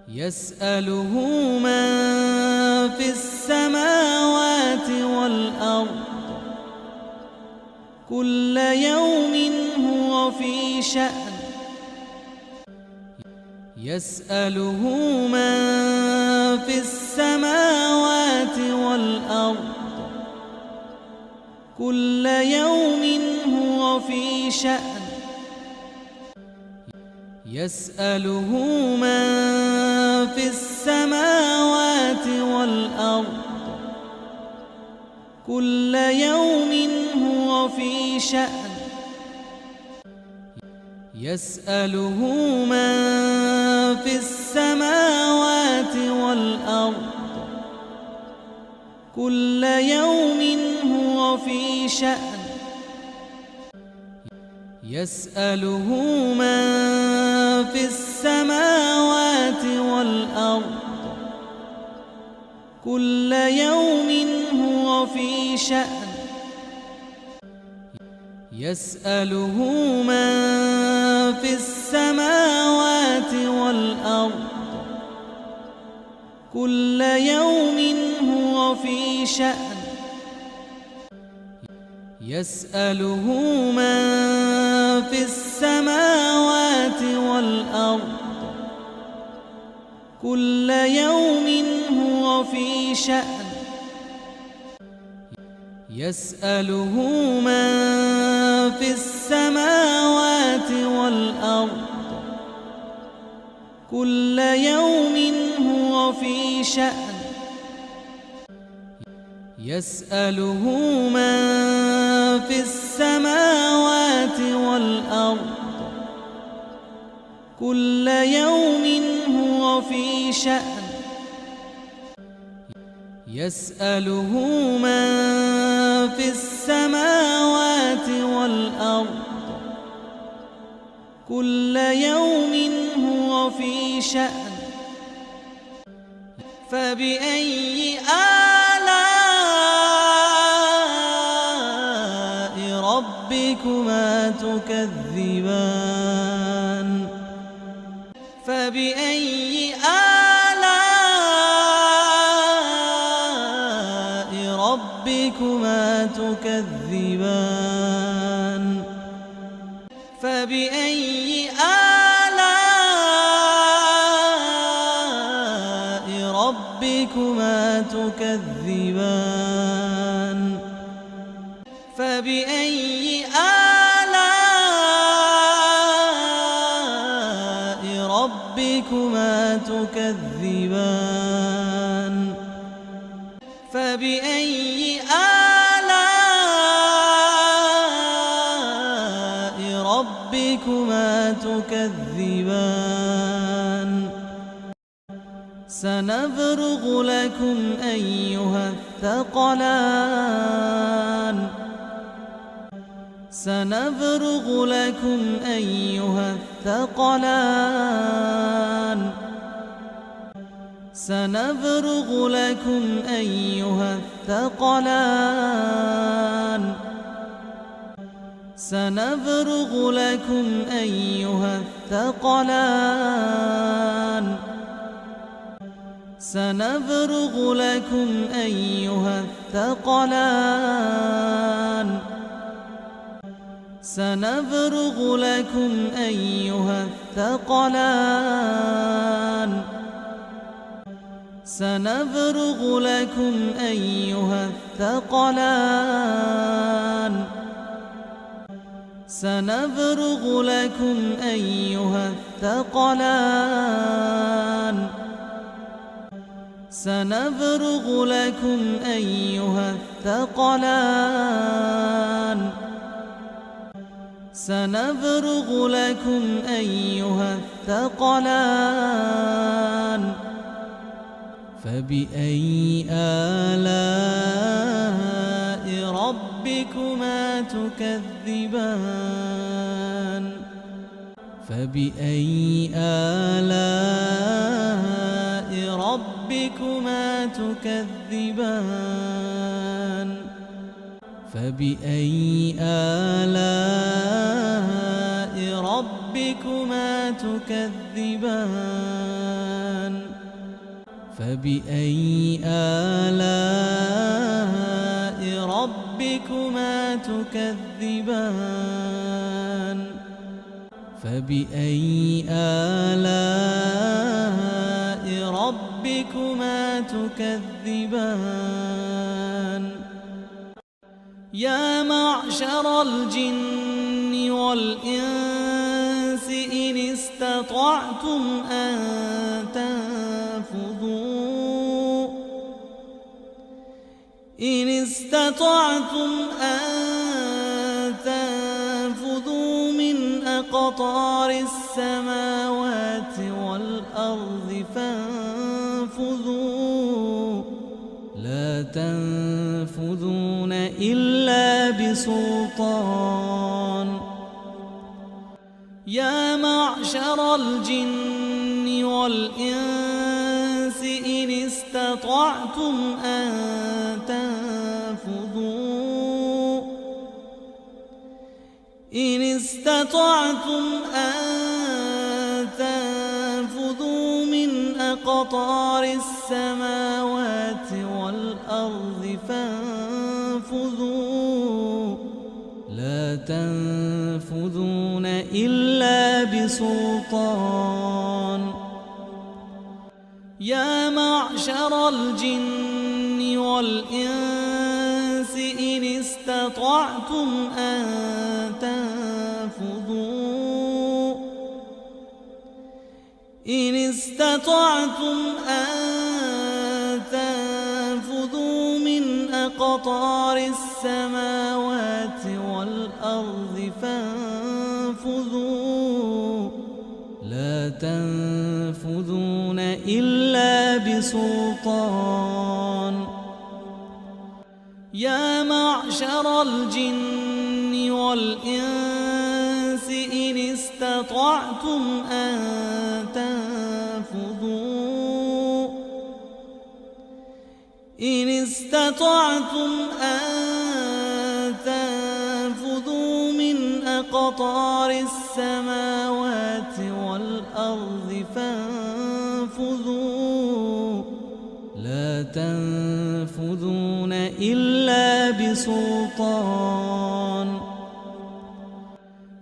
يسأله من في السماوات والأرض كل يوم هو في شأن يسأله من في السماوات والأرض كل يوم هو في شأن يسأله من في السماوات والأرض كل يوم هو في شأن يسأله من في السماوات والأرض كل يوم هو في شأن يسأله من في السماوات والأرض كل يوم هو في شأن يسأله من في السماوات والأرض كل يوم هو في شأن يسأله من في السماوات والأرض كل يوم هو في شأن يسأله من في السماوات والأرض كل يوم هو في شأن يسأله من في السماوات والأرض كل يوم هو في شأن يسأله من في السماوات والأرض كل يوم هو في شأن فبأي آلاء ربكما تكذبان فبأي آلاء ربكما تكذبان فبأي آلاء ربكما تكذبان فبأي آلاء ربكما تكذبان فبأي آلاء ربكما تكذبان سنفرغ لكم أيها الثقلان سنفرغ لكم أيها الثقلان سنفرغ لكم أيها الثقلان سنفرغ لكم أيها الثقلان سنفرغ لكم أيها الثقلان سنفرغ لكم أيها الثقلان سنفرغ لكم أيها الثقلان سنفرغ لكم أيها الثقلان سنفرغ لكم أيها الثقلان سنفرغ لكم أيها الثقلان فبأي آلاء ربكما تكذبان فبأي آلاء ربكما تكذبان فبأي آلاء ربكما ربكما تكذبان فبأي آلاء ربكما تكذبان فبأي آلاء ربكما تكذبان يا معشر الجن والإنس إن استطعتم أن تنفذوا من أقطار السماوات والأرض فانفذوا لا تنفذون إلا بسلطان يا معشر الجن والإنس إن استطعتم أن تنفذوا من أقطار السماوات والأرض فانفذوا لا تنفذون إلا بسلطان يا معشر الجن والإنس إن استطعتم أن تنفذوا من أقطار السماوات والأرض فانفذوا لا تنفذون إلا بسلطان يا معشر الجن والإنس إن استطعتم أن تنفذوا من أقطار السماوات والأرض فانفذوا لا تنفذون إلا بسلطان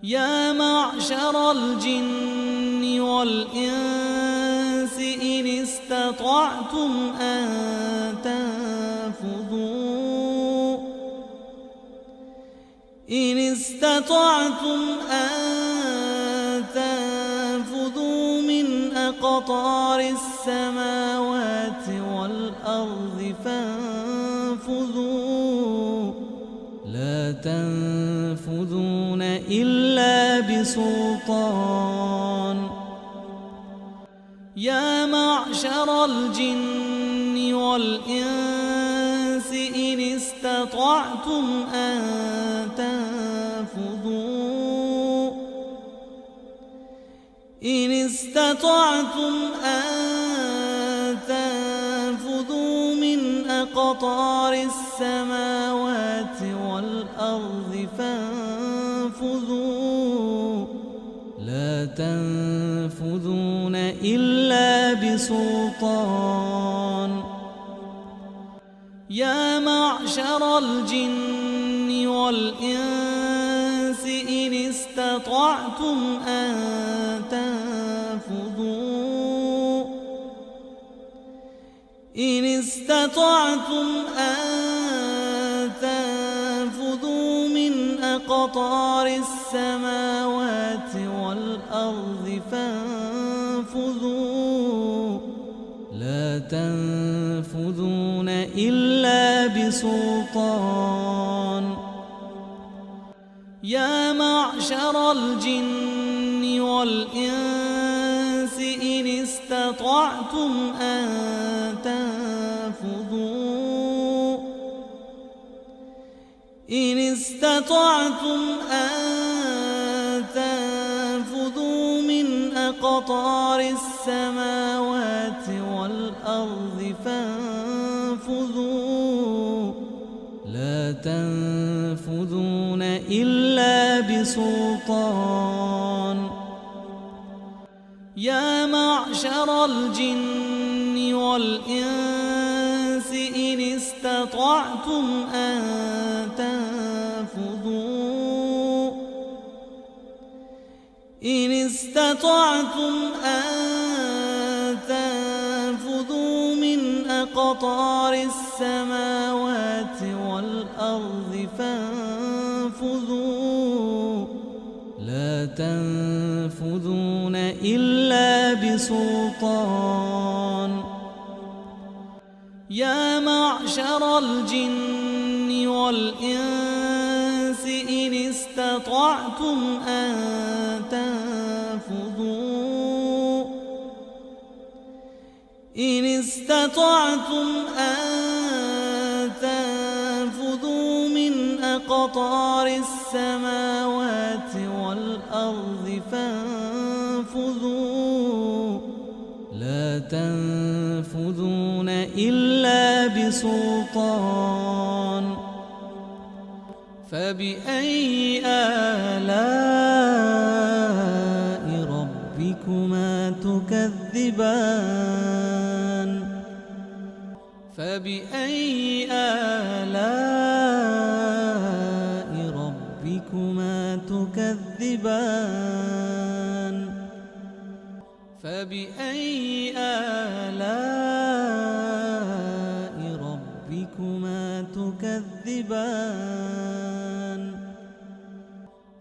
يا معشر الجن والإنس إن استطعتم أن تنفذوا من أقطار السماوات والأرض فانفذوا لا تنفذون إلا بسلطان يا معشر الجن والإنس إن استطعتم أن تنفذوا من أقطار السماوات والأرض فانفذوا لا تنفذون إلا بسلطان يا معشر الجن والإنس إن استطعتم أن تنفذوا من أقطار السماوات والأرض فانفذوا لا تنفذون إلا بسلطان يا معشر الجن والإنس إن استطعتم أن تنفذوا من أقطار السماوات والأرض فانفذوا لا تنفذون إلا بسلطان يا معشر الجن والإنس إن استطعتم أن تنفذوا من أقطار السماوات والأرض فانفذوا لا تنفذون إلا بسلطان. يا معشر الجن والإنس إن استطعتم أن تنفذوا من أقطار السماوات والأرض فانفذوا لا تنفذون إلا بسلطان. فبأي آلاء ربكما تكذبان؟ فبأي آلاء ربكما تكذبان؟ فبأي آلاء ربكما تكذبان؟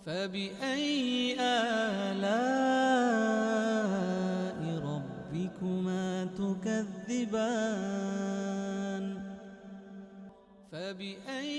فبأي آلاء ربكما تكذبان؟ فبأي